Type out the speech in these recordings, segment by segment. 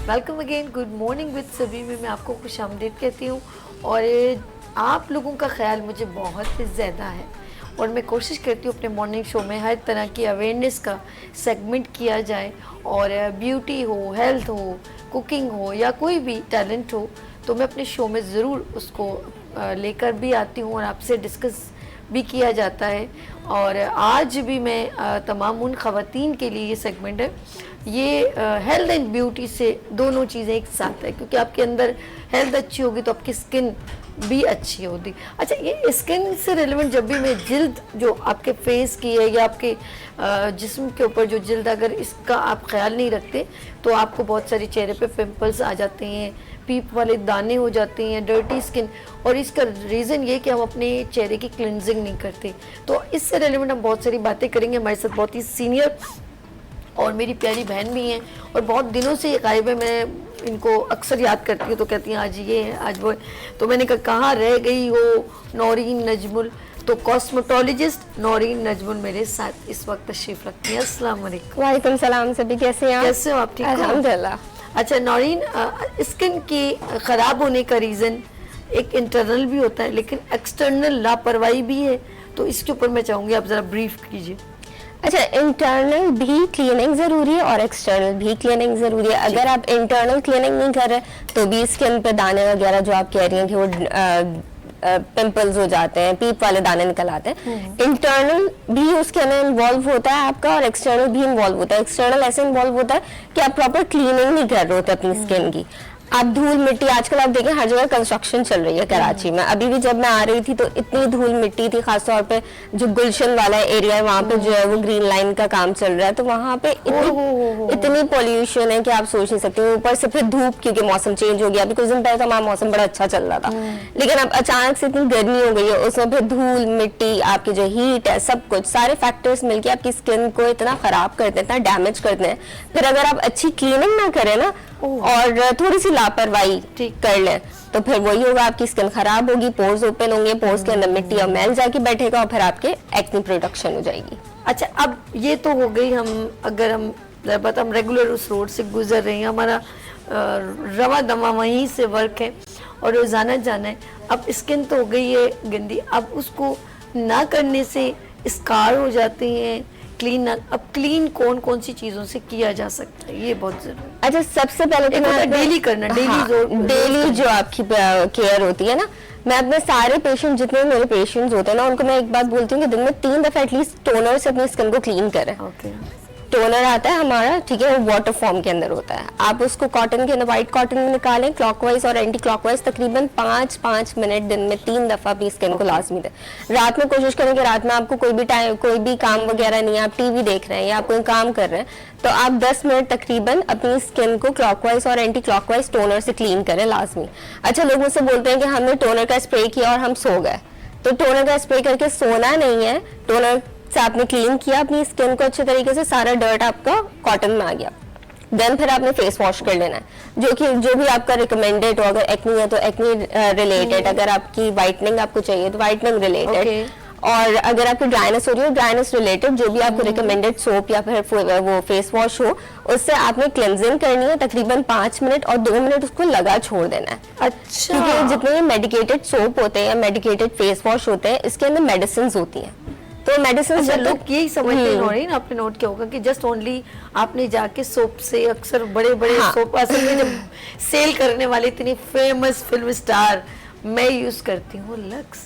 Welcome again, good morning with सभी में मैं आपको खुशामदीद कहती हूँ। और आप लोगों का ख्याल मुझे बहुत ज़्यादा है और मैं कोशिश करती हूँ अपने मॉर्निंग शो में हर तरह की अवेयरनेस का सेगमेंट किया जाए। और ब्यूटी हो, हेल्थ हो, कुकिंग हो या कोई भी टैलेंट हो तो मैं अपने शो में ज़रूर उसको लेकर भी आती हूँ और आपसे डिस्कस भी किया जाता है। और आज भी मैं तमाम उन ख़वातीन के लिए ये सेगमेंट है, ये हेल्थ एंड ब्यूटी से दोनों चीज़ें एक साथ है, क्योंकि आपके अंदर हेल्थ अच्छी होगी तो आपकी स्किन भी अच्छी होगी। अच्छा, ये स्किन से रिलेवेंट जब भी मैं जिल्द जो आपके फेस की है या आपके जिस्म के ऊपर जो जिल्द, अगर इसका आप ख्याल नहीं रखते तो आपको बहुत सारी चेहरे पे पिंपल्स आ जाते हैं, पीप वाले दाने हो जाते हैं, डर्टी स्किन। और इसका रीज़न ये कि हम अपने चेहरे की क्लिनजिंग नहीं करते। तो इससे रिलेवेंट हम बहुत सारी बातें करेंगे। हमारे साथ बहुत ही सीनियर और मेरी प्यारी बहन भी हैं और बहुत दिनों से ये गायब है। मैं इनको अक्सर याद करती हूँ तो कहती हैं आज ये है आज वो है। तो मैंने कहा कहाँ रह गई हो नौरीन नजमुल। तो कॉस्मेटोलॉजिस्ट नौरीन नजमुल मेरे साथ इस वक्त तशरीफ रखती हैं। अस्सलाम वालेकुम। वालेकुम सलाम। सभी कैसे हैं आप? कैसे हो आप? ठीक हो? अल्हम्दुलिल्लाह। अच्छा नौरीन, स्किन की ख़राब होने का रीज़न एक इंटरनल भी होता है लेकिन एक्सटर्नल लापरवाही भी है, तो इसके ऊपर मैं चाहूँगी आप ज़रा ब्रीफ कीजिए। अच्छा, इंटरनल भी क्लीनिंग ज़रूरी है और एक्सटर्नल भी क्लीनिंग ज़रूरी है। अगर आप इंटरनल क्लीनिंग नहीं कर रहे तो भी स्किन पे दाने वगैरह जो आप कह रही हैं कि वो पिंपल्स हो जाते हैं, पीप वाले दाने निकल आते हैं, इंटरनल भी उसके अंदर इन्वॉल्व होता है आपका और एक्सटर्नल भी इन्वॉल्व होता है। एक्सटर्नल ऐसे इन्वॉल्व होता है कि आप प्रॉपर क्लीनिंग नहीं कर रहे होते अपनी स्किन की। आप धूल मिट्टी, आजकल आप देखें हर जगह कंस्ट्रक्शन चल रही है कराची में। अभी भी जब मैं आ रही थी तो इतनी धूल मिट्टी थी, खासतौर पे जो गुलशन वाला एरिया है वहाँ पे जो है वो ग्रीन लाइन का काम चल रहा है, तो वहाँ पे इतनी पॉल्यूशन है कि आप सोच नहीं सकते। ऊपर से फिर धूप, क्योंकि मौसम चेंज हो गया। अभी कुछ दिन पहले हमारा मौसम बड़ा अच्छा चल रहा था, लेकिन अब अचानक से इतनी गर्मी हो गई है, उसमें फिर धूल मिट्टी, आपकी जो हीट है, सब कुछ सारे फैक्टर्स मिलके आपकी स्किन को इतना खराब करते हैं, इतना डैमेज करते हैं। फिर अगर आप अच्छी क्लीनिंग ना करें ना और थोड़ी सी लापरवाही कर लें तो फिर वही होगा, आपकी स्किन खराब होगी, पोर्स ओपन होंगे, पोर्स के अंदर मिट्टी और मैल जाके बैठेगा और फिर आपके एक्ने प्रोडक्शन हो जाएगी। अच्छा, अब ये तो हो गई अगर हम रेगुलर उस रोड से गुजर रहे हैं, हमारा रवा दमा वहीं से वर्क है और रोजाना जाना है। अब स्किन तो हो गई है गंदी, अब उसको ना करने से स्कार हो जाते हैं, क्लीन। अब क्लीन कौन कौन सी चीजों से किया जा सकता है, ये बहुत जरूरी है। अच्छा, सबसे पहले तो डेली करना, डेली जो आपकी केयर होती है ना, मैं अपने सारे पेशेंट, जितने मेरे पेशेंट्स होते हैं ना, उनको मैं एक बात बोलती हूँ कि दिन में 3 दफा एटलीस्ट टोनर से अपनी स्किन को क्लीन करें। टोनर आता है हमारा, ठीक है, वो वाटर फॉर्म के अंदर होता है। आप उसको कॉटन के अंदर, व्हाइट कॉटन में निकालें, क्लॉकवाइज और एंटी क्लॉकवाइज तकरीबन 5-5 मिनट दिन में 3 दफा अपनी स्किन को लाजमी दें। रात में कोशिश करें कि रात में आपको कोई भी काम वगैरह नहीं है, आप टीवी देख रहे हैं या आप कोई काम कर रहे हैं, तो आप 10 मिनट तकरीबन अपनी स्किन को क्लॉकवाइज और एंटी क्लॉकवाइज टोनर से क्लीन करें लाजमी। अच्छा, लोग मुझसे बोलते हैं कि हमने टोनर का स्प्रे किया और हम सो गए, तो टोनर का स्प्रे करके सोना नहीं है। टोनर से आपने क्लीन किया अपनी स्किन को अच्छे तरीके से, सारा डर्ट आपका कॉटन में आ गया, देन फिर आपने फेस वॉश कर लेना है, जो भी आपका रिकमेंडेड हो। अगर एक्नी है तो एक्नी रिलेटेड, अगर आपकी वाइटनिंग आपको चाहिए तो वाइटनिंग रिलेटेड, और अगर आपकी ड्राइनेस हो रही हो ड्राइनेस रिलेटेड, जो भी आपको रिकमेंडेड सोप या फिर वो फेस वॉश हो, उससे आपने क्लेंजिंग करनी है तकरीबन 5 मिनट और 2 मिनट उसको लगा छोड़ देना है। अच्छा, क्योंकि जितने मेडिकेटेड सोप होते हैं या मेडिकेटेड फेस वॉश होते हैं, इसके अंदर मेडिसिन होती हैं, तो मेडिसिन लोग यही समझते हैं। आपने नोट किया होगा कि जस्ट ओनली आपने जाके सोप से, अक्सर बड़े बड़े सोप असल में जब सेल करने वाले इतनी फेमस फिल्म स्टार, मैं यूज करती हूँ लक्स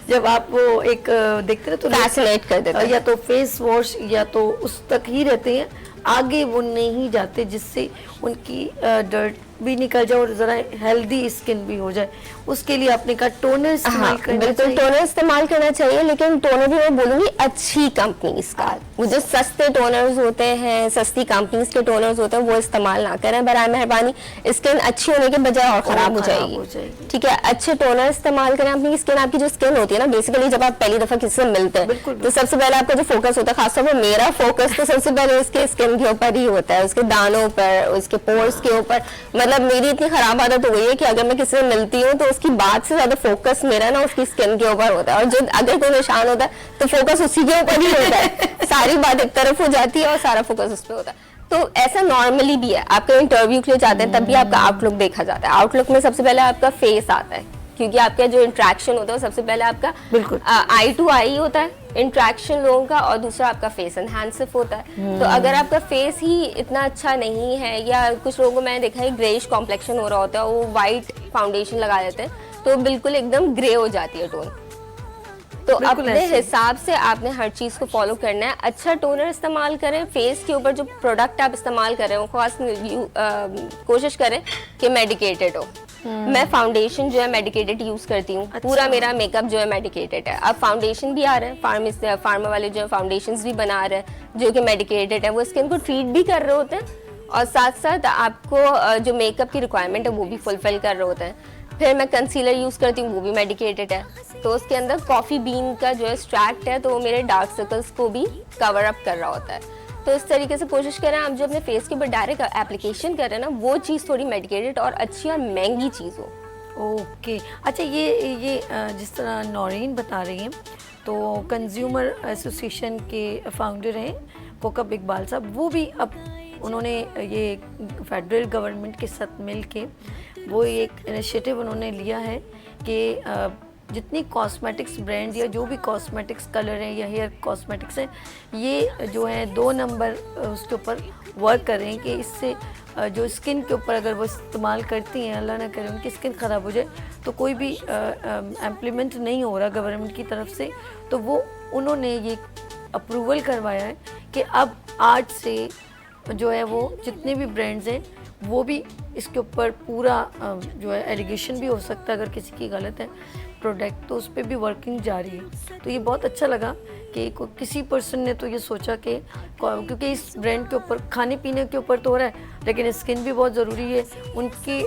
जब आप वो एक देखते हैं तो फैसिनेट कर देते हैं, या तो फेस वॉश या तो उस तक ही रहते हैं, आगे वो नहीं जाते, जिससे उनकी डर्ट भी निकल जाए और जरा हेल्दी स्किन भी हो जाए। उसके लिए आपने कहा टोनर इस्तेमाल करना बिल्कुल चाहिए। टोनर इस्तेमाल करना चाहिए, लेकिन टोनर भी मैं बोलूंगी अच्छी कंपनीज का। वो जो सस्ते टोनर्स होते हैं, सस्ती कंपनीज के टोनर्स होते हैं, वो इस्तेमाल ना करें बराए मेहरबानी। स्किन अच्छी होने के बजाय और खराब हो जाएगी। ठीक है, अच्छे टोनर इस्तेमाल करें। अपनी स्किन, आपकी जो स्किन होती है ना, बेसिकली जब आप पहली दफा किसी से मिलते हैं तो सबसे पहले आपका जो फोकस होता है, खासतौर पर मेरा फोकस तो सबसे पहले उसके स्किन के ऊपर ही होता है, उसके दानों पर, उसके पोर्स के ऊपर। मतलब मेरी इतनी खराब आदत हो गई है कि अगर मैं किसी से मिलती हूँ तो उसकी बात से ज्यादा फोकस मेरा ना उसकी स्किन के ऊपर होता है, और जो अगर कोई निशान होता है तो फोकस उसी के ऊपर ही होता है। सारी बात एक तरफ हो जाती है और सारा फोकस उस पर होता है। तो ऐसा नॉर्मली भी है, आपका इंटरव्यू के लिए जाते हैं तब भी आपका आउटलुक देखा जाता है। आउटलुक में सबसे पहले आपका फेस आता है, क्योंकि आपका जो इंटरेक्शन होता है सबसे पहले आपका बिल्कुल आई टू आई होता है इंटरेक्शन लोगों का, और दूसरा आपका फेस एनहांसिव होता है। तो अगर आपका फेस ही इतना अच्छा नहीं है, या कुछ लोगों को मैंने देखा है ग्रेइश कॉम्प्लेक्शन हो रहा होता है, वो वाइट फाउंडेशन लगा देते हैं तो बिल्कुल एकदम ग्रे हो जाती है टोन। तो अपने हिसाब से आपने हर चीज को फॉलो करना है। अच्छा टोनर इस्तेमाल करें, फेस के ऊपर जो प्रोडक्ट आप इस्तेमाल कर रहे हो खास कोशिश करें कि मेडिकेटेड हो। मैं फाउंडेशन जो है मेडिकेटेड यूज करती हूँ। अच्छा। पूरा मेरा मेकअप जो है मेडिकेटेड है। अब फाउंडेशन भी आ रहे हैं, फार्मा वाले जो फाउंडेशंस भी बना रहे हैं जो कि मेडिकेटेड है, वो स्किन को ट्रीट भी कर रहे होते हैं और साथ साथ आपको जो मेकअप की रिक्वायरमेंट है वो भी फुलफिल कर रहे होते हैं। फिर मैं कंसीलर यूज करती हूँ, वो भी मेडिकेटेड है, तो उसके अंदर कॉफी बीन का जो एक्सट्रैक्ट है तो वो मेरे डार्क सर्कल्स को भी कवर अप कर रहा होता है। तो इस तरीके से कोशिश करें आप जो अपने फेस के ऊपर डायरेक्ट एप्लीकेशन कर रहे हैं ना, वो चीज़ थोड़ी मेडिकेटेड और अच्छी और महंगी चीज़ हो। ओके अच्छा, ये जिस तरह नौरीन बता रही हैं, तो कंज्यूमर एसोसिएशन के फाउंडर हैं कोकब इकबाल साहब, वो भी अब उन्होंने ये फेडरल गवर्नमेंट के साथ मिल के वो एक इनिशिएटिव उन्होंने लिया है कि जितनी कॉस्मेटिक्स ब्रांड या जो भी कॉस्मेटिक्स कलर हैं या हेयर कॉस्मेटिक्स हैं, ये जो है 2 नंबर उसके ऊपर वर्क कर रहे हैं कि इससे जो स्किन के ऊपर अगर वो इस्तेमाल करती हैं, अल्लाह ना करे उनकी स्किन ख़राब हो जाए, तो कोई भी इम्प्लीमेंट नहीं हो रहा गवर्नमेंट की तरफ से, तो वो उन्होंने ये अप्रूवल करवाया है कि अब आज से जो है वो जितने भी ब्रांड्स हैं वो भी इसके ऊपर पूरा जो है एलिगेशन भी हो सकता है अगर किसी की गलत है प्रोडक्ट, तो उस पर भी वर्किंग जारी है। तो ये बहुत अच्छा लगा कि किसी पर्सन ने तो ये सोचा कि क्योंकि इस ब्रांड के ऊपर खाने पीने के ऊपर तो हो रहा है, लेकिन स्किन भी बहुत ज़रूरी है। उनकी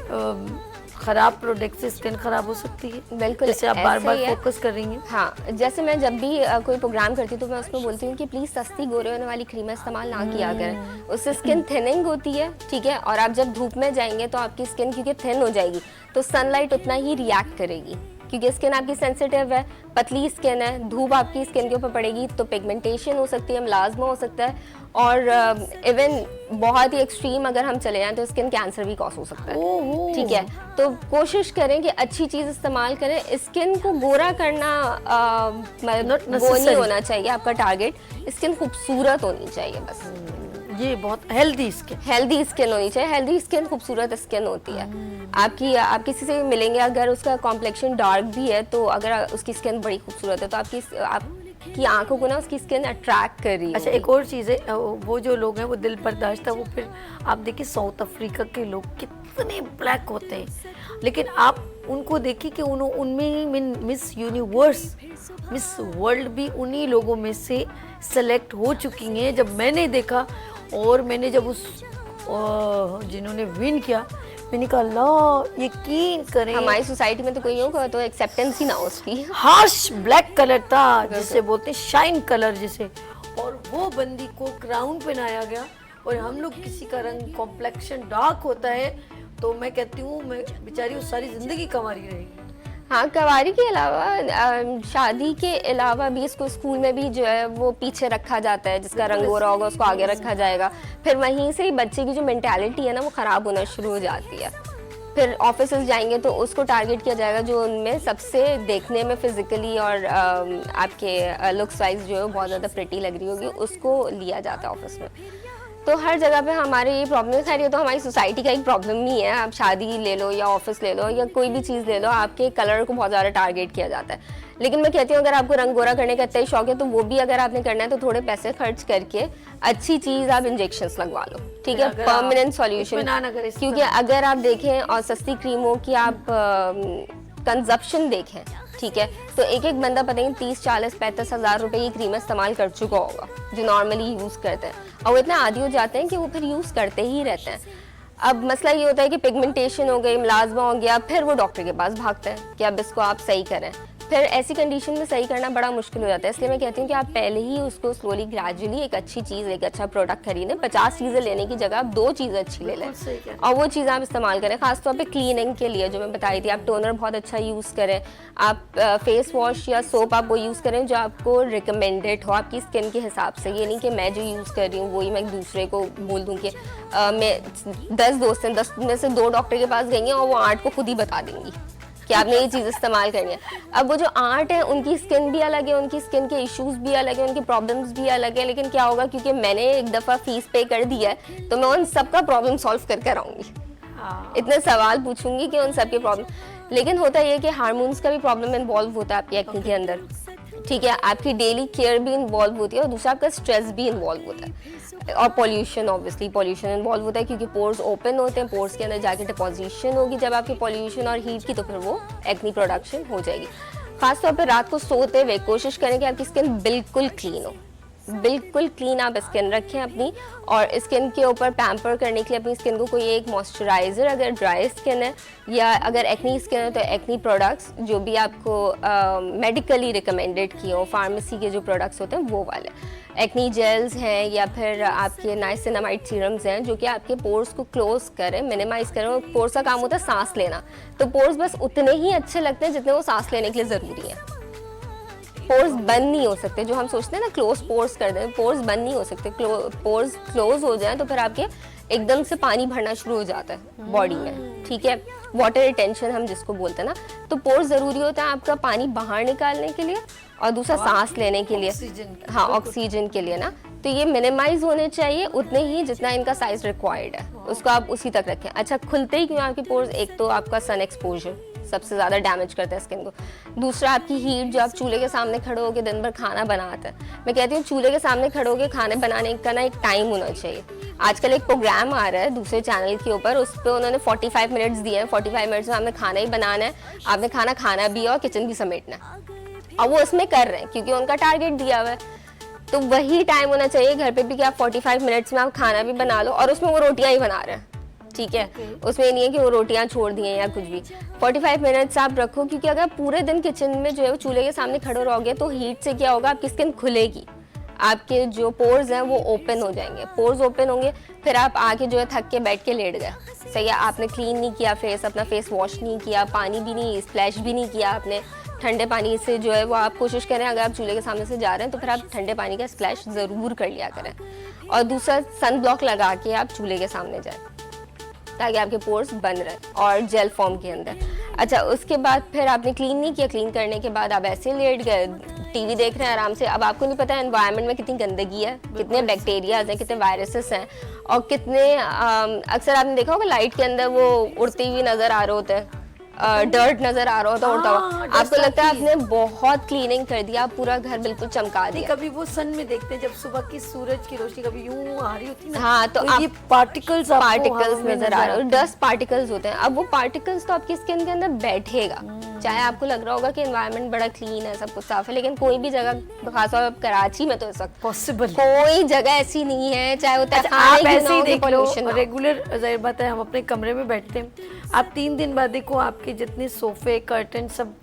ख़राब प्रोडक्ट से स्किन ख़राब हो सकती है, बिल्कुल, जैसे आप बार बार फोकस कर रही हैं। हाँ, जैसे मैं जब भी कोई प्रोग्राम करती हूँ तो मैं उसमें बोलती हूँ कि प्लीज़ सस्ती गोरे होने वाली क्रीम इस्तेमाल ना किया करें, उससे स्किन थिनिंग होती है, ठीक है, और आप जब धूप में जाएंगे तो आपकी स्किन क्योंकि थिन हो जाएगी तो सनलाइट उतना ही रिएक्ट करेगी, क्योंकि स्किन आपकी सेंसिटिव है, पतली स्किन है, धूप आपकी स्किन के ऊपर पड़ेगी तो पिगमेंटेशन हो सकती है, मिलाज्मा हो सकता है, और इवन बहुत ही एक्सट्रीम अगर हम चले जाएं तो स्किन कैंसर भी कॉज हो सकता है। ठीक है, तो कोशिश करें कि अच्छी चीज़ इस्तेमाल करें। स्किन को गोरा करना वो नहीं होना चाहिए आपका टारगेट, स्किन खूबसूरत होनी चाहिए बस। ये बहुत हेल्दी स्किन होनी चाहिए। हेल्दी स्किन खूबसूरत स्किन होती है। आप किसी से मिलेंगे अगर उसका कॉम्प्लेक्शन डार्क भी है तो अगर उसकी स्किन बड़ी खूबसूरत है तो आपकी आंखों को ना उसकी स्किन अट्रैक्ट कर रही है। अच्छा, एक और चीज़ है, वो जो लोग हैं वो दिल बर्दाश्त है, वो फिर आप देखिए साउथ अफ्रीका के लोग कितने ब्लैक होते हैं, लेकिन आप उनको देखिए कि उनमें ही मिस यूनिवर्स, मिस वर्ल्ड भी उन्हीं लोगों में से सेलेक्ट हो चुकी हैं। जब मैंने देखा और मैंने जब उस जिन्होंने विन किया, मैंने कहा अल्लाह यकीन करें हमारी सोसाइटी में तो कोई होगा तो एक्सेप्टेंस ही ना हो उसकी। हार्श ब्लैक कलर था जिसे बोलते हैं शाइन कलर जिसे, और वो बंदी को क्राउन पहनाया गया, और हम लोग किसी का रंग कॉम्प्लेक्शन डार्क होता है तो मैं कहती हूँ मैं बेचारी वो सारी जिंदगी कंवारी रहेगी। हाँ, कवारी के अलावा शादी के अलावा भी इसको स्कूल में भी जो है वो पीछे रखा जाता है, जिसका रंग गोरा होगा उसको आगे रखा जाएगा, फिर वहीं से ही बच्चे की जो मेंटालिटी है ना वो ख़राब होना शुरू हो जाती है। फिर ऑफिस जाएंगे तो उसको टारगेट किया जाएगा जो उनमें सबसे देखने में फिजिकली और आपके लुक्स वाइज जो है बहुत ज़्यादा प्रिटी लग रही होगी, उसको लिया जाता है ऑफिस में। तो हर जगह पे हमारे ये प्रॉब्लम, खैर ये तो हमारी सोसाइटी का एक प्रॉब्लम नहीं है। आप शादी ले लो या ऑफिस ले लो या कोई भी चीज़ ले लो, आपके कलर को बहुत ज़्यादा टारगेट किया जाता है। लेकिन मैं कहती हूँ अगर आपको रंग गोरा करने का इतना ही शौक है तो वो भी अगर आपने करना है तो थोड़े पैसे खर्च करके अच्छी चीज़ आप इंजेक्शंस लगवा लो, ठीक है, परमानेंट सॉल्यूशन। क्योंकि अगर आप देखें और सस्ती क्रीमों की आप कंजप्शन देखें, ठीक है, तो एक एक बंदा पता नहीं 30, 40, 35 हज़ार रुपए की क्रीम इस्तेमाल कर चुका होगा जो नॉर्मली यूज़ करते हैं, और वो इतना आदी हो जाते हैं कि वो फिर यूज़ करते ही रहते हैं। अब मसला ये होता है कि पिगमेंटेशन हो गई, मिलाज्मा हो गया, फिर वो डॉक्टर के पास भागते हैं कि अब इसको आप सही करें। फिर ऐसी कंडीशन में सही करना बड़ा मुश्किल हो जाता है। इसलिए मैं कहती हूँ कि आप पहले ही उसको स्लोली ग्रेजुअली एक अच्छी चीज़, एक अच्छा प्रोडक्ट खरीदें। 50 चीज़ें लेने की जगह आप 2 चीज़ें अच्छी ले लें और वो चीज़ आप इस्तेमाल करें। खासतौर पे क्लीनिंग के लिए जो मैं बताई थी, आप टोनर बहुत अच्छा यूज़ करें, आप फेस वॉश या सोप आप वो यूज़ करें जो आपको रिकमेंडेड हो आपकी स्किन के हिसाब से। ये नहीं कि मैं जो यूज़ कर रही हूँ वही मैं दूसरे को बोल दूँ कि मैं 10 दोस्त हैं, 10 में से 2 डॉक्टर के पास गई हैं और वो 8 को खुद ही बता देंगी कि आपने ये चीज़ इस्तेमाल करनी है। अब वो जो 8 है उनकी स्किन भी अलग है, उनकी स्किन के इश्यूज भी अलग है, उनकी प्रॉब्लम्स भी अलग है, लेकिन क्या होगा क्योंकि मैंने एक दफ़ा फीस पे कर दी है तो मैं उन सबका प्रॉब्लम सॉल्व करके आऊँगी। इतने सवाल पूछूंगी कि उन सबके प्रॉब्लम, लेकिन होता ये कि हार्मोन्स का भी प्रॉब्लम इन्वॉल्व होता है आपकी एक्ने के अंदर, ठीक है, आपकी डेली केयर भी इन्वॉल्व होती है और दूसरा आपका स्ट्रेस भी इन्वॉल्व होता है और पॉल्यूशन, ऑब्वियसली पॉल्यूशन इन्वॉल्व होता है क्योंकि पोर्स ओपन होते हैं, पोर्स के अंदर जाके डिपोजिशन होगी जब आपकी पॉल्यूशन और हीट की, तो फिर वो एक्ने प्रोडक्शन हो जाएगी। खासतौर पर रात को सोते हुए कोशिश करें कि आपकी स्किन बिल्कुल क्लीन हो, बिल्कुल क्लीन आप स्किन रखें अपनी, और स्किन के ऊपर पैम्पर करने के लिए अपनी स्किन को कोई एक मॉइस्चराइज़र, अगर ड्राई स्किन है या अगर एक्नी स्किन है तो एक्नी प्रोडक्ट्स जो भी आपको मेडिकली रिकमेंडेड किए हो, फार्मेसी के जो प्रोडक्ट्स होते हैं वो वाले एक्नी जेल्स हैं या फिर आपके नाइसिनामाइड सीरम्स हैं जो कि आपके पोर्स को क्लोज करें, मिनिमाइज करें। पोर्स का काम होता है सांस लेना, तो पोर्स बस उतने ही अच्छे लगते हैं जितने वो सांस लेने के लिए ज़रूरी है। पोर्स बंद नहीं हो सकते, जो हम सोचते हैं ना क्लोज पोर्स कर दें, पोर्स बंद नहीं हो सकते। पोर्स क्लोज हो जाए तो फिर आपके एकदम से पानी भरना शुरू हो जाता है बॉडी में, ठीक है, वाटर रिटेंशन हम जिसको बोलते हैं ना। तो पोर्स ज़रूरी होता है आपका पानी बाहर निकालने के लिए और दूसरा सांस लेने के लिए, हाँ ऑक्सीजन के लिए ना। तो ये मिनिमाइज होने चाहिए उतने ही जितना इनका साइज रिक्वायर्ड है, उसको आप उसी तक रखें। अच्छा, खुलते ही क्यों आपके पोर्स, एक तो आपका सन एक्सपोजर सबसे ज़्यादा डैमेज करता है स्किन को, दूसरा आपकी हीट, जो आप चूल्हे के सामने खड़े होकर दिन भर खाना बनाते हैं। मैं कहती हूँ चूल्हे के सामने खड़े होकर खाने बनाने का ना एक टाइम होना चाहिए। आजकल एक प्रोग्राम आ रहा है दूसरे चैनल के ऊपर, उस पर उन्होंने 45 मिनट्स दिए हैं। 45 मिनट्स में आपने खाना ही बनाना है, आपने खाना खाना भी है और किचन भी समेटना है, और वो उसमें कर रहे हैं क्योंकि उनका टारगेट दिया हुआ है। तो वही टाइम होना चाहिए घर पे भी कि आप 45 मिनट्स में आप खाना भी बना लो और उसमें वो रोटियां ही बना रहे हैं, ठीक है, उसमें नहीं है कि वो रोटियां छोड़ दी हैं या कुछ भी। 45 मिनट्स आप रखो, क्योंकि अगर पूरे दिन किचन में जो है वो चूल्हे के सामने खड़े रहोगे तो हीट से क्या होगा, आपकी स्किन खुलेगी, आपके जो पोर्स हैं वो ओपन हो जाएंगे। पोर्स ओपन होंगे, फिर आप आके जो है थक के बैठ के लेट गए, सही है, आपने क्लीन नहीं किया फेस, अपना फेस वॉश नहीं किया, पानी भी नहीं, स्प्लैश भी नहीं किया आपने ठंडे पानी से जो है वो आप कोशिश करें, अगर आप चूल्हे के सामने से जा रहे हैं तो फिर आप ठंडे पानी का स्प्लैश ज़रूर कर लिया करें। और दूसरा, सन ब्लॉक लगा के आप चूल्हे के सामने जाएं ताकि आपके पोर्स बंद रहे और जेल फॉर्म के अंदर। अच्छा, उसके बाद फिर आपने क्लीन नहीं किया, क्लीन करने के बाद आप ऐसे लेट गए, टीवी देख रहे हैं आराम से। अब आपको नहीं पता एनवायरनमेंट में कितनी गंदगी है, कितने बैक्टीरियाज हैं, कितने वायरसेस हैं, और कितने अक्सर आपने देखा होगा लाइट के अंदर वो उड़ती हुई नज़र आ रहे होते हैं, डर्ट नजर आ रहा होता उड़ता हुआ, आपको लगता है आपने बहुत क्लीनिंग कर दिया, पूरा घर बिल्कुल चमका दिया। कभी वो सन में देखते हैं जब सुबह की सूरज की रोशनी कभी यूं आ रही होती है ना, हाँ, तो ये पार्टिकल्स नजर आ रहे हो, डस्ट पार्टिकल्स होते हैं। अब वो पार्टिकल्स तो आपकी स्किन के अंदर बैठेगा, चाहे आपको लग रहा होगा कि एनवायरनमेंट बड़ा क्लीन है, सब कुछ साफ है, लेकिन कोई भी जगह, खासतौर पर कराची में तो इस वक्त पॉसिबल कोई जगह ऐसी नहीं है, चाहे होता है आप ऐसे ही देख लो, रेगुलर जाहिर बात है हम अपने कमरे में बैठते हैं, आप 3 दिन बाद देखो आपके जितने सोफे, कर्टन, सब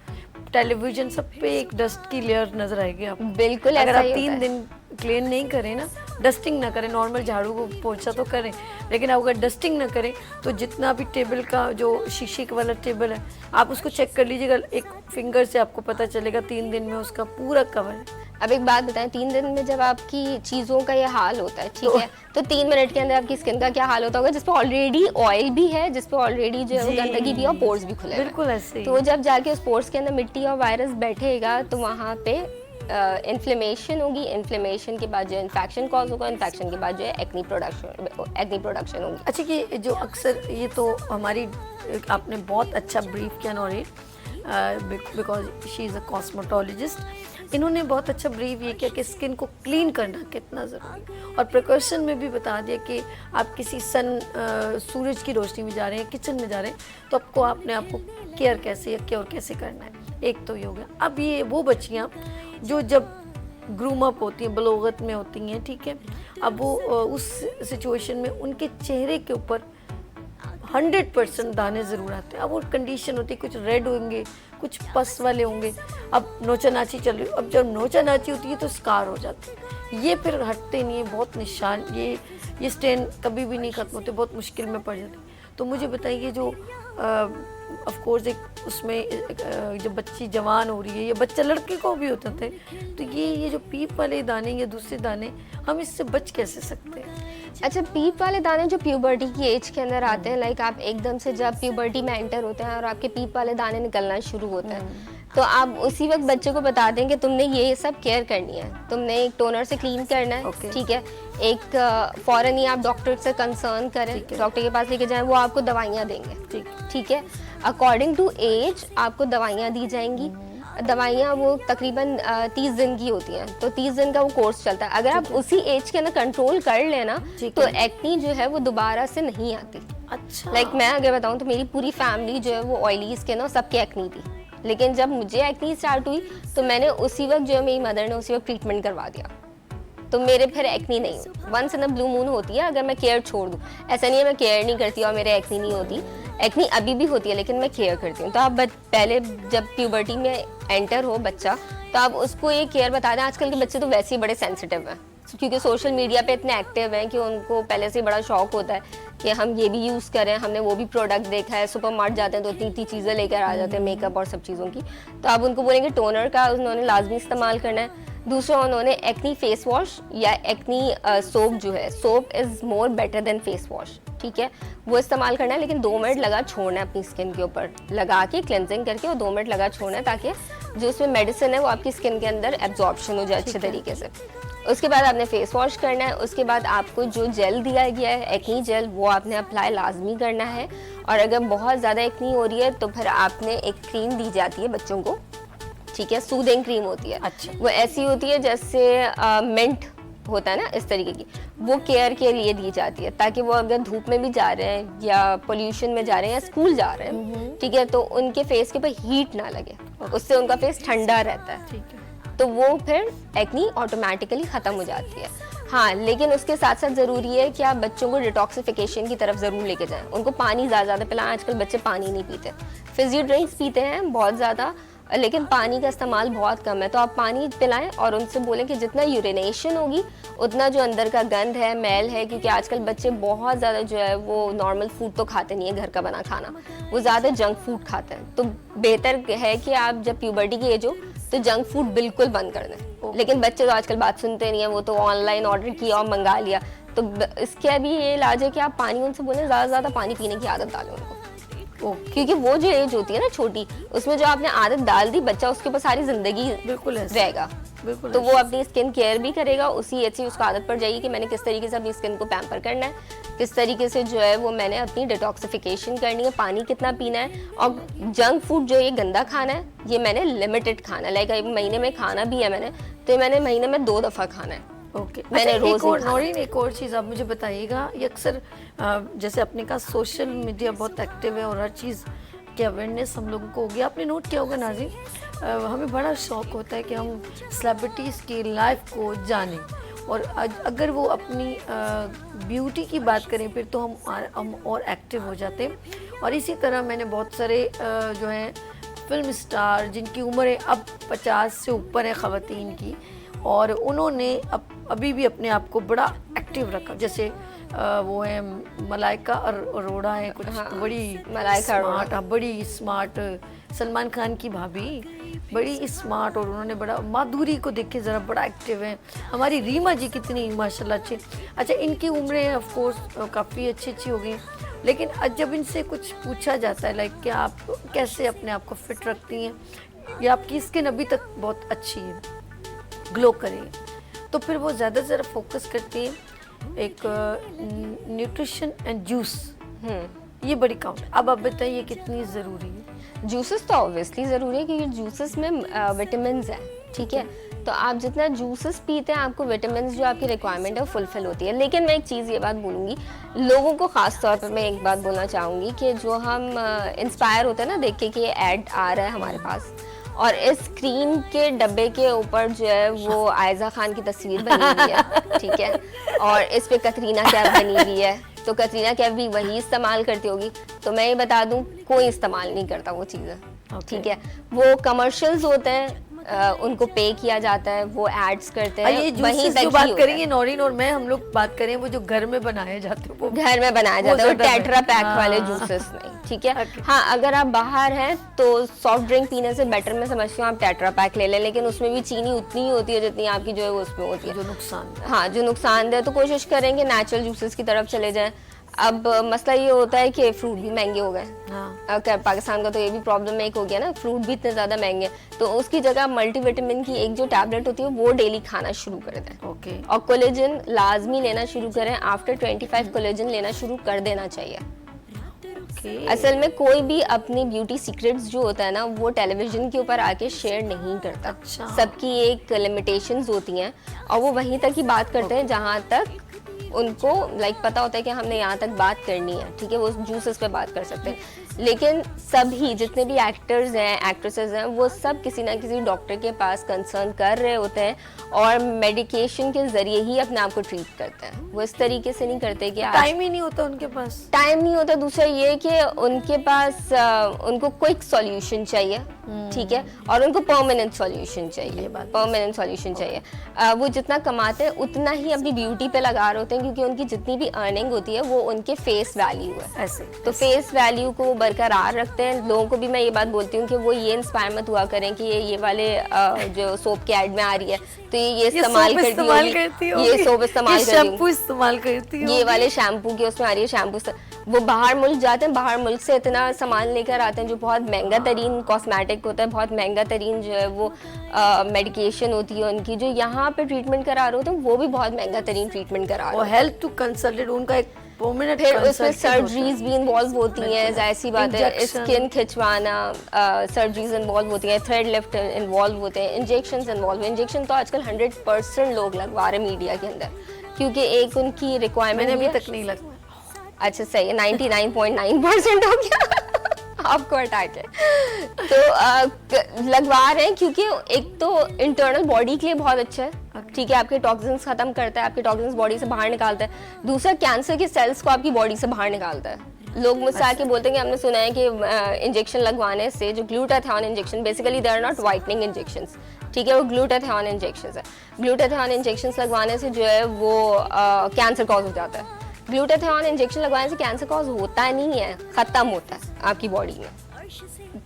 टेलीविजन, सब पे एक डस्ट की लेयर नजर आएगी आपको। बिल्कुल, अगर आप 3 दिन क्लीन नहीं करें ना, डस्टिंग ना करें, नॉर्मल झाड़ू को पोंछा तो करें, लेकिन आप अगर डस्टिंग ना करें तो जितना भी टेबल का जो शीशे का वाला टेबल है, आप उसको चेक कर लीजिएगा, एक फिंगर से आपको पता चलेगा 3 दिन में उसका पूरा कवर है। अब एक बात बताएं, 3 दिन में जब आपकी चीज़ों का ये हाल होता है, ठीक है, तो 3 मिनट के अंदर आपकी स्किन का क्या हाल होता होगा, जिसपे ऑलरेडी ऑयल भी है, जिसपे ऑलरेडी जो है वो गंदगी भी है और पोर्स भी खुले, बिल्कुल ऐसे। तो जब जाके उस पोर्स के अंदर मिट्टी और वायरस बैठेगा तो वहाँ पे इन्फ्लेमेशन होगी, इन्फ्लेमेशन के बाद जो इन्फेक्शन कॉज होगा, इन्फेक्शन के बाद जो है एक्नी प्रोडक्शन होगी। अच्छा, कि जो अक्सर ये तो हमारी, आपने बहुत अच्छा ब्रीफ किया नॉरेट, because she is a cosmetologist, इन्होंने बहुत अच्छा ब्रीफ ये किया कि स्किन को क्लीन करना कितना ज़रूरी है, और प्रिकॉशन में भी बता दिया कि आप किसी सूरज की रोशनी में जा रहे हैं, किचन में जा रहे हैं, तो आपको अपने आप को केयर कैसे या क्योर कैसे करना है, एक तो ये हो गया। अब ये वो बच्चियाँ जो जब ग्रूम अप होती हैं, बलोगत में होती हैं, ठीक है, अब वो उस सिचुएशन में उनके चेहरे के ऊपर 100% दाने ज़रूर आते हैं। अब वो कंडीशन होती है, कुछ रेड होंगे, कुछ पस वाले होंगे। अब नोचा नाची चल रही, अब जब नोचा नाची होती है तो स्कार हो जाते हैं, ये फिर हटते नहीं है, बहुत निशान, ये स्टेन कभी भी नहीं ख़त्म होते, बहुत मुश्किल में पड़ जाते। तो मुझे बताइए, जो ऑफ कोर्स एक उसमें जब बच्ची जवान हो रही है, या बच्चा लड़के को भी होता थे, तो ये जो पीप वाले दाने या दूसरे दाने, हम इससे बच कैसे सकते हैं? अच्छा, पीप वाले दाने जो प्यूबर्टी की एज के अंदर आते हैं, लाइक आप एकदम से जब प्यूबर्टी में एंटर होते हैं और आपके पीप वाले दाने निकलना शुरू होते हैं, तो आप उसी वक्त बच्चे को बता दें कि तुमने ये सब केयर करनी है, तुमने एक टोनर से क्लीन करना है, ठीक है, एक फौरन ही आप डॉक्टर से कंसर्न करें, डॉक्टर के पास लेके जाएं, वो आपको दवाइयाँ देंगे, ठीक है, अकॉर्डिंग टू एज आपको दवाइयाँ दी जाएंगी। दवाइयाँ वो तकरीबन 30 दिन की होती हैं, तो 30 दिन का वो कोर्स चलता है। अगर आप उसी एज के अंदर कंट्रोल कर लेना तो एक्नी जो है वो दोबारा से नहीं आती। अच्छा, लाइक मैं अगर बताऊँ तो मेरी पूरी फैमिली जो है वो ऑयली स्किन और सबकी एक्नी थी, लेकिन जब मुझे एक्नी स्टार्ट हुई तो मैंने उसी वक्त जो है मेरी मदर ने उसी वक्त ट्रीटमेंट करवा दिया, तो मेरे फिर एक्नी नहीं हुई। Once in a blue moon होती है अगर मैं केयर छोड़ दूँ, ऐसा नहीं है मैं केयर नहीं करती और मेरे एक्नी नहीं होती, एक्नी अभी भी होती है लेकिन मैं केयर करती हूँ। तो आप पहले जब प्यूबर्टी में एंटर हो बच्चा, तो आप उसको ये केयर बता दें। आजकल के बच्चे तो वैसे ही बड़े सेंसिटिव हैं, क्योंकि सोशल मीडिया पे इतने एक्टिव हैं कि उनको पहले से बड़ा शौक होता है कि हम ये भी यूज़ करें, हमने वो भी प्रोडक्ट देखा है, सुपरमार्केट जाते हैं तो इतनी इतनी चीज़ें लेकर आ जाते हैं, मेकअप और सब चीज़ों की। तो आप उनको बोलेंगे टोनर का उन्होंने लाजमी इस्तेमाल करना है। दूसरा, उन्होंने एक्नी फेस वॉश या एक्नी सोप जो है, soap is more better than face wash, ठीक है, वो इस्तेमाल करना है, लेकिन 2 मिनट लगा छोड़ना है अपनी स्किन के ऊपर, लगा के क्लेंजिंग करके वो 2 मिनट लगा छोड़ना है, ताकि जो उसमें मेडिसिन है वो आपकी स्किन के अंदर एब्जॉर्प्शन हो जाए अच्छे तरीके से। उसके बाद आपने फेस वॉश करना है। उसके बाद आपको जो जेल दिया गया है एक्नी जेल, वो आपने अप्लाई लाजमी करना है। और अगर बहुत ज़्यादा एक्नी हो रही है तो फिर आपने एक क्रीम दी जाती है बच्चों को, ठीक है, सूदिंग क्रीम होती है। अच्छा, वो ऐसी होती है जैसे मिंट होता है ना, इस तरीके की, वो केयर के लिए दी जाती है, ताकि वो अगर धूप में भी जा रहे हैं या पोल्यूशन में जा रहे हैं या स्कूल जा रहे हैं, ठीक है, तो उनके फेस के ऊपर हीट ना लगे, उससे उनका फेस ठंडा रहता है, ठीक है, तो वो फिर एक्नी ऑटोमेटिकली ख़त्म हो जाती है। हाँ, लेकिन उसके साथ साथ ज़रूरी है कि आप बच्चों को डिटॉक्सिफिकेशन की तरफ ज़रूर लेके जाएं, उनको पानी ज़्यादा पिलाएं। आजकल बच्चे पानी नहीं पीते, फिजी ड्रिंक्स पीते हैं बहुत ज़्यादा, लेकिन पानी का इस्तेमाल बहुत कम है। तो आप पानी पिलाएं और उनसे बोलें कि जितना यूरिनेशन होगी उतना जो अंदर का गंद है, मैल है, क्योंकि आजकल बच्चे बहुत ज़्यादा जो है वो नॉर्मल फूड तो खाते नहीं है, घर का बना खाना, वो ज़्यादा जंक फूड खाते हैं। तो बेहतर है कि आप जब प्यूबर्टी की एज हो तो जंक फूड बिल्कुल बंद कर दें। लेकिन बच्चे तो आजकल बात सुनते नहीं है, वो तो ऑनलाइन ऑर्डर किया और मंगा लिया। तो इसके भी ये इलाज है कि आप पानी उनसे बोलें ज़्यादा पानी पीने की आदत डालें उनको, क्योंकि वो जो एज होती है ना छोटी, उसमें जो आपने आदत डाल दी, बच्चा उसके ऊपर सारी जिंदगी बिल्कुल रहेगा। बिल्कुल, तो वो अपनी स्किन केयर भी करेगा, उसी एज से उसको आदत पड़ जाएगी कि मैंने किस तरीके से अपनी स्किन को पैम्पर करना है, किस तरीके से जो है वो मैंने अपनी डिटॉक्सिफिकेशन करनी है, पानी कितना पीना है, और जंक फूड जो ये गंदा खाना है ये मैंने लिमिटेड खाना है। लाइक महीने में खाना भी है मैंने, तो मैंने महीने में 2 दफ़ा खाना है। ओके, मैंने अच्छा, रोज नौरीन एक और चीज़ आप मुझे बताइएगा, ये अक्सर जैसे अपने का सोशल मीडिया बहुत एक्टिव है और हर चीज़ की अवेयरनेस हम लोगों को होगी। आपने नोट किया होगा नाज़रीन, हमें बड़ा शौक होता है कि हम सेलिब्रिटीज़ की लाइफ को जानें, और अगर वो अपनी ब्यूटी की बात करें फिर तो हम और एक्टिव हो जाते हैं। और इसी तरह मैंने बहुत सारे जो हैं फिल्म स्टार जिनकी उम्रें अब 50 से ऊपर है ख़वातीन की, और उन्होंने अभी भी अपने आप को बड़ा एक्टिव रखा, जैसे वो है मलाइका अरोड़ा है कुछ, हाँ, बड़ी स्मार्ट, हाँ, बड़ी स्मार्ट, सलमान खान की भाभी बड़ी स्मार्ट, और उन्होंने बड़ा, माधुरी को देख के ज़रा बड़ा एक्टिव है, हमारी रीमा जी कितनी माशाल्लाह अच्छी। अच्छा, इनकी उम्रें ऑफ कोर्स काफ़ी अच्छी हो गई, लेकिन जब इनसे कुछ पूछा जाता है लाइक कि आप कैसे अपने आप को फिट रखती हैं या आपकी स्किन अभी तक बहुत अच्छी है, ग्लो करे, तो फिर वो ज़्यादा से ज़्यादा फोकस करती हैं एक न्यूट्रिशन एंड जूस, ये बड़ी काउंट। अब आप बताइए कितनी ज़रूरी है? जूसेस तो ऑब्वियसली ज़रूरी है, क्योंकि जूसेस में विटामिन हैं, ठीक है, तो आप जितना जूसेस पीते हैं आपको विटामिन जो आपकी रिक्वायरमेंट है वो फुलफिल होती है। लेकिन मैं एक चीज़ ये बात बोलूँगी लोगों को, ख़ास तौर पर मैं एक बात बोलना चाहूँगी कि जो हम इंस्पायर होते हैं ना देख के कि ये ऐड आ रहा है हमारे पास, और इस क्रीम के डब्बे के ऊपर जो है वो आयजा खान की तस्वीर बनी हुई है, ठीक है, और इस पे कतरीना कैफ बनी हुई है, तो कटरीना कैफ भी वही इस्तेमाल करती होगी। तो मैं ये बता दूं, कोई इस्तेमाल नहीं करता वो चीज़ें, ठीक है। वो कमर्शियल्स होते हैं, उनको पे किया जाता है, वो एड्स करते हैं, ये वहीं तक जो बात करेंगे नौरीन और मैं, हम लोग बात करें वो जो घर में बनाए जाते हैं, वो घर में बनाया जाता है, वो टेट्रा पैक वाले जूसेस नहीं, ठीक है। हाँ, अगर आप बाहर हैं तो सॉफ्ट ड्रिंक पीने से बेटर मैं समझती हूँ आप टेट्रा पैक ले लें, लेकिन उसमें भी चीनी उतनी ही होती है जितनी आपकी जो है वो उसमें होती है, जो नुकसान, हाँ जो नुकसानदेह। तो कोशिश करेंगे नेचुरल जूसेस की तरफ चले जाएं। अब मसला ये होता है कि फ्रूट भी महंगे हो गए, हाँ। पाकिस्तान का तो ये भी प्रॉब्लम एक हो गया ना, फ्रूट भी इतने ज़्यादा महंगे, तो उसकी जगह मल्टीविटामिन की एक जो टैबलेट होती है वो डेली खाना शुरू कर दें। ओके। और कोलेजन लाजमी लेना शुरू करें, आफ्टर 25 कोलेजन लेना शुरू कर देना चाहिए। असल में कोई भी अपनी ब्यूटी सीक्रेट्स जो होता है ना वो टेलीविजन के ऊपर आके शेयर नहीं करता। अच्छा। सबकी एक लिमिटेशंस होती हैं और वो वहीं तक ही बात करते हैं जहाँ तक उनको पता होता है कि हमने यहाँ तक बात करनी है, ठीक है, वो जूसेस पे बात कर सकते हैं। लेकिन सभी जितने भी एक्टर्स हैं, एक्ट्रेसेस हैं, वो सब किसी ना किसी डॉक्टर के पास कंसर्न कर रहे होते हैं और मेडिकेशन के जरिए ही अपने आप को ट्रीट करते हैं। वो इस तरीके से नहीं करते कि टाइम ही नहीं होता उनके पास, टाइम नहीं होता। दूसरा ये कि उनके पास उनको क्विक सॉल्यूशन चाहिए, ठीक है, और उनको परमानेंट सॉल्यूशन चाहिए, परमानेंट सॉल्यूशन चाहिए। वो जितना कमाते हैं उतना ही अपनी ब्यूटी पे लगा रहे होते हैं, क्योंकि उनकी जितनी भी अर्निंग होती है वो उनके फेस वैल्यू है। ऐसे तो फेस वैल्यू को वो बरकरार रखते हैं। लोगों को भी मैं ये बात बोलती हूँ कि वो ये इंस्पायर मत हुआ करें कि ये वाले जो सोप के ऐड में आ रही है तो ये इस्तेमाल करती होगी, ये सोप इस्तेमाल शैम्पू इस्तेमाल करती होगी, ये वाले शैम्पू की उसमें आ रही है शैम्पू। वो बाहर मुल्क जाते हैं, बाहर मुल्क से इतना सामान लेकर आते हैं जो बहुत महंगा तरीन कॉस्मेटिक होता है, बहुत महंगा तरीन जो है वो मेडिकेशन होती है उनकी, जो यहाँ पे ट्रीटमेंट करा रहे होते हैं वो भी बहुत महंगा तरीन ट्रीटमेंट करा रहे हैं। हेल्थ टू कंसल्टेड उनका एक परमानेंट, फिर उसमें सर्जरीज भी इन्वॉल्व होती हैं, ऐसी बात है, स्किन खिंचवाना, सर्जरीज इन्वॉल्व होती हैं, थ्रेड लिफ्ट इन्वॉल्व होते हैं, इंजेक्शंस इन्वॉल्व। इंजेक्शन तो आजकल 100% लोग लगवा रहे मीडिया के अंदर, क्योंकि एक उनकी रिक्वायरमेंट अभी तक नहीं लगवा। अच्छा सही है, 99.9% हो गया आपको अटैक है। तो लगवा रहे हैं क्योंकि एक तो इंटरनल बॉडी के लिए बहुत अच्छा है, ठीक है, आपके टॉक्सिन्स खत्म करता है, आपके टॉक्सिन्स बॉडी से बाहर निकालता है। दूसरा कैंसर के सेल्स को आपकी बॉडी से बाहर निकालता है। लोग मुझसे आके बोलते हैं कि हमने सुना है कि इंजेक्शन लगवाने से, जो glutathione injection, basically they are not whitening injections, ठीक है, वो ग्लूटाथियोन इंजेक्शंस है। ग्लूटाथियोन इंजेक्शंस लगवाने से जो है वो कैंसर कॉज हो जाता है। ग्लूटाथियोन इंजेक्शन लगवाने से कैंसर कॉज होता नहीं है, खत्म होता है आपकी बॉडी में।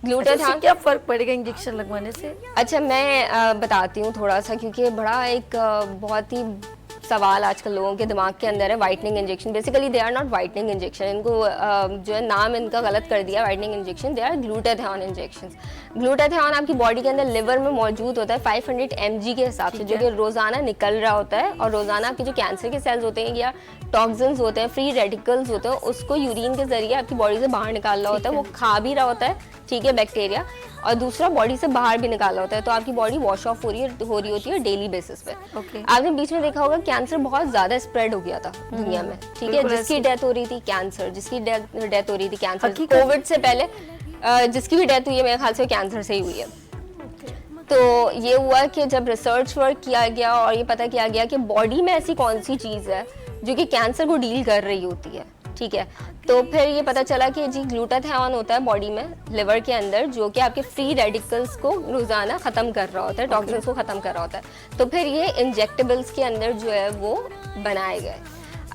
ग्लूटाथियोन क्या फर्क पड़ेगा इंजेक्शन लगवाने से? अच्छा मैं बताती हूँ थोड़ा सा, क्योंकि बड़ा एक बहुत ही सवाल आजकल लोगों के दिमाग के अंदर है। Whitening injection basically they are not whitening injection, इनको जो है नाम इनका गलत कर दिया whitening injection, they are glutathione injection. Glutathione आपकी बॉडी के अंदर लिवर में मौजूद होता है 500 mg के हिसाब से, जो कि रोजाना निकल रहा होता है, और रोजाना आपके जो कैंसर के सेल्स होते हैं या टॉक्सिन्स होते हैं, फ्री रेडिकल्स होते हैं, उसको यूरिन के जरिए आपकी बॉडी से बाहर निकाल रहा होता है, वो खा भी रहा होता है, ठीक है, बैक्टीरिया, और दूसरा बॉडी से बाहर भी निकाला होता है। तो आपकी बॉडी वॉश ऑफ हो रही होती है डेली बेसिस पे। आपने बीच में देखा होगा कैंसर बहुत ज्यादा स्प्रेड हो गया था दुनिया में, ठीक है, जिसकी डेथ हो रही थी कैंसर, जिसकी डेथ हो रही थी कैंसर, कोविड से पहले जिसकी भी डेथ हुई है मेरे ख्याल से कैंसर से ही हुई है। तो ये हुआ कि जब रिसर्च वर्क किया गया और ये पता किया गया कि बॉडी में ऐसी कौन सी चीज़ है जो कि कैंसर को डील कर रही होती है, ठीक है, तो फिर ये पता चला कि जी ग्लूटाथियोन होता है बॉडी में, लिवर के अंदर, जो कि आपके फ्री रेडिकल्स को रोजाना खत्म कर रहा होता है, टॉक्सिन्स को खत्म कर रहा होता है। तो फिर ये इंजेक्टेबल्स के अंदर जो है वो बनाए गए।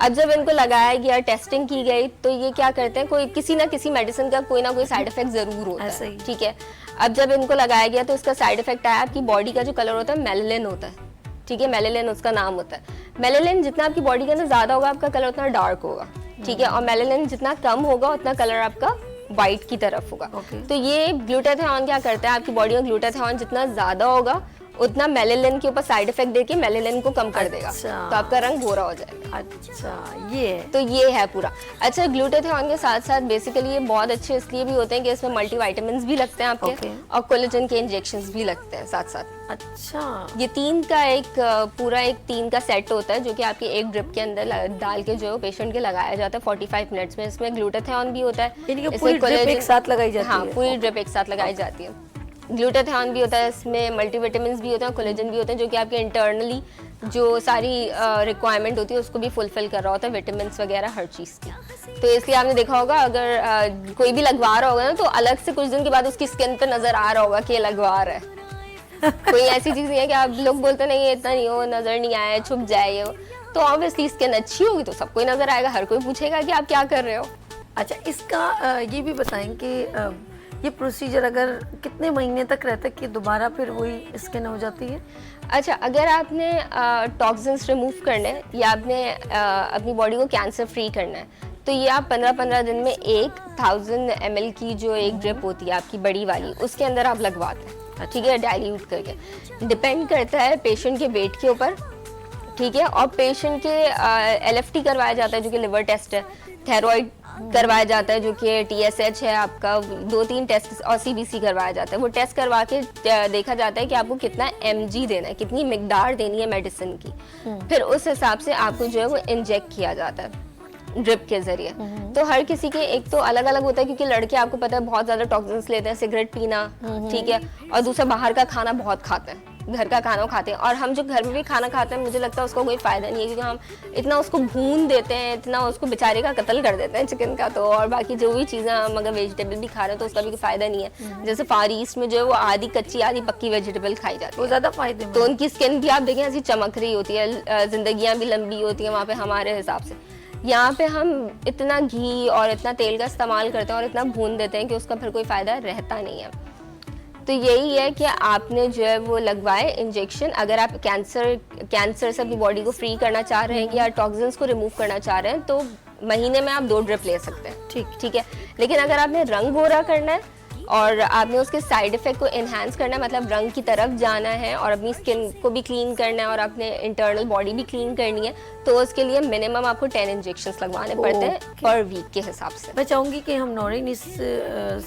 अब जब इनको लगाया गया, टेस्टिंग की गई, तो ये क्या करते हैं, कोई किसी ना किसी मेडिसिन का कोई ना कोई साइड इफेक्ट जरूर होता है, ठीक है। अब जब इनको लगाया गया तो इसका साइड इफेक्ट आया, आपकी बॉडी का जो कलर होता है मेलानिन होता है, ठीक है, मेलानिन उसका नाम होता है। मेलानिन जितना आपकी बॉडी के अंदर ज्यादा होगा आपका कलर उतना डार्क होगा, ठीक है, और मेलानिन जितना कम होगा उतना कलर आपका व्हाइट की तरफ होगा। तो ये ग्लूटाथियोन क्या करता है, आपकी बॉडी में ग्लूटाथियोन जितना ज्यादा होगा उतना मेलानिन के ऊपर साइड इफेक्ट देके मेलानिन को कम कर देगा, तो आपका रंग गोरा हो जाएगा। अच्छा, ये तो ये है पूरा। अच्छा, ग्लूटाथियोन के साथ साथ बेसिकली ये बहुत अच्छे इसलिए भी होते हैं कि इसमें मल्टीविटामिन्स भी लगते हैं आपके, और कोलेजन के इंजेक्शंस भी लगते हैं साथ साथ। अच्छा, ये तीन का एक पूरा एक 3 का सेट होता है, जो कि आपके एक ड्रिप के अंदर डाल के जो पेशेंट के लगाया जाता है 45 मिनट्स में। इसमें ग्लूटाथियोन भी होता है, पूरी ड्रिप एक साथ लगाई जाती है। हाँ, पूरी ड्रिप एक साथ लगाई जाती है। ग्लूटाथियोन भी होता है इसमें, मल्टीविटामिन्स भी होते हैं, कोलेजन भी होते हैं, जो कि आपके इंटरनली जो सारी रिक्वायरमेंट होती है उसको भी फुलफिल कर रहा होता है, विटामिन्स वगैरह हर चीज़ की। तो इसलिए आपने देखा होगा अगर कोई भी लगवा रहा होगा ना तो अलग से कुछ दिन के बाद उसकी स्किन पे नज़र आ रहा होगा कि ये लगवा रहा है। कोई ऐसी चीज़ नहीं है कि आप लोग बोलते नहीं ये इतना नहीं हो, नज़र नहीं आया, छुप जाए ये, तो ऑब्वियसली स्किन अच्छी होगी तो सबको नज़र आएगा, हर कोई पूछेगा कि आप क्या कर रहे हो। अच्छा, इसका ये भी बताएं कि ये प्रोसीजर अगर कितने महीने तक रहता है कि दोबारा फिर वही स्किन हो जाती है? अच्छा, अगर आपने टॉक्सिन्स रिमूव करने हैं या आपने अपनी बॉडी को कैंसर फ्री करना है तो ये आप 15-15 दिन में 1000 ml की जो एक ड्रिप होती है आपकी बड़ी वाली, उसके अंदर आप लगवाते हैं, ठीक है, डाइल्यूट करके। डिपेंड करता है पेशेंट के वेट के ऊपर, ठीक है, और पेशेंट के LFT करवाया जाता है जो कि लिवर टेस्ट है, थायराइड करवाया जाता है जो कि TSH है आपका, 2-3 टेस्ट, और CBC करवाया जाता है। वो टेस्ट करवा के देखा जाता है कि आपको कितना mg देना है, कितनी मिकदार देनी है मेडिसिन की, फिर उस हिसाब से आपको जो है वो इंजेक्ट किया जाता है ड्रिप के जरिए। तो हर किसी के एक तो अलग अलग होता है, क्योंकि लड़के आपको पता है बहुत ज्यादा टॉक्सिन्स लेते हैं, सिगरेट पीना, ठीक है, और दूसरा बाहर का खाना बहुत खाते हैं, घर का खाना खाते हैं, और हम जो घर में भी खाना खाते हैं मुझे लगता है उसका कोई फायदा नहीं है, क्योंकि हम इतना उसको भून देते हैं, इतना उसको बेचारे का कत्ल कर देते हैं चिकन का, तो और बाकी जो भी चीज़ें हम अगर वेजिटेबल भी खा रहे हैं तो उसका भी फायदा नहीं है। जैसे फार ईस्ट में जो है वो आधी कच्ची आधी पक्की वेजिटेबल खाई जाती है, वो ज़्यादा फायदे, तो उनकी स्किन भी आप देखें ऐसी चमक रही होती है, जिंदगियाँ भी लंबी होती हैं वहाँ पे हमारे हिसाब से। यहाँ पे हम इतना घी और इतना तेल का इस्तेमाल करते हैं और इतना भून देते हैं कि उसका फिर कोई फ़ायदा रहता नहीं है। तो यही है कि आपने जो है वो लगवाए इंजेक्शन, अगर आप कैंसर से अपनी बॉडी को फ्री करना चाह रहे हैं या टॉक्सिन्स को रिमूव करना चाह रहे हैं तो महीने में आप 2 ड्रिप ले सकते हैं, ठीक है। लेकिन अगर आपने रंग गोरा करना है और आपने उसके साइड इफेक्ट को इन्हांस करना है, मतलब रंग की तरफ जाना है और अपनी स्किन को भी क्लीन करना है और अपने इंटरनल बॉडी भी क्लीन करनी है, तो उसके लिए मिनिमम आपको 10 इंजेक्शंस लगवाने पड़ते हैं पर वीक के हिसाब से। मैं चाहूँगी कि हम नौरीन इस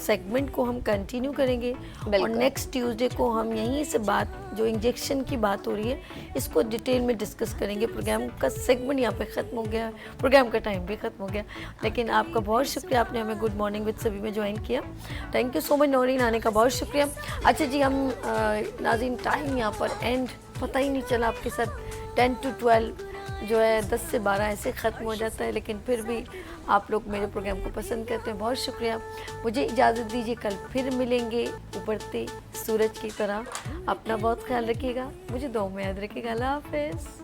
सेगमेंट को हम कंटिन्यू करेंगे और नेक्स्ट ट्यूसडे को हम यहीं से बात, जो इंजेक्शन की बात हो रही है, इसको डिटेल में डिस्कस करेंगे। प्रोग्राम का सेगमेंट यहाँ पे ख़त्म हो गया, प्रोग्राम का टाइम भी ख़त्म हो गया, लेकिन आपका बहुत शुक्रिया, आपने हमें गुड मॉर्निंग विद सभी में ज्वाइन किया। Thank you so much Naureen, आने का बहुत शुक्रिया। अच्छा जी, हम नाज़रीन टाइम यहाँ पर एंड पता ही नहीं चला, आपके साथ 10 to 12 जो है 10 से 12 ऐसे ख़त्म हो जाता है, लेकिन फिर भी आप लोग मेरे प्रोग्राम को पसंद करते हैं, बहुत शुक्रिया। मुझे इजाज़त दीजिए, कल फिर मिलेंगे उभरते सूरज की तरह। अपना बहुत ख्याल रखिएगा, मुझे दुआ में याद रखिएगा। अल्लाह हाफ़िज़।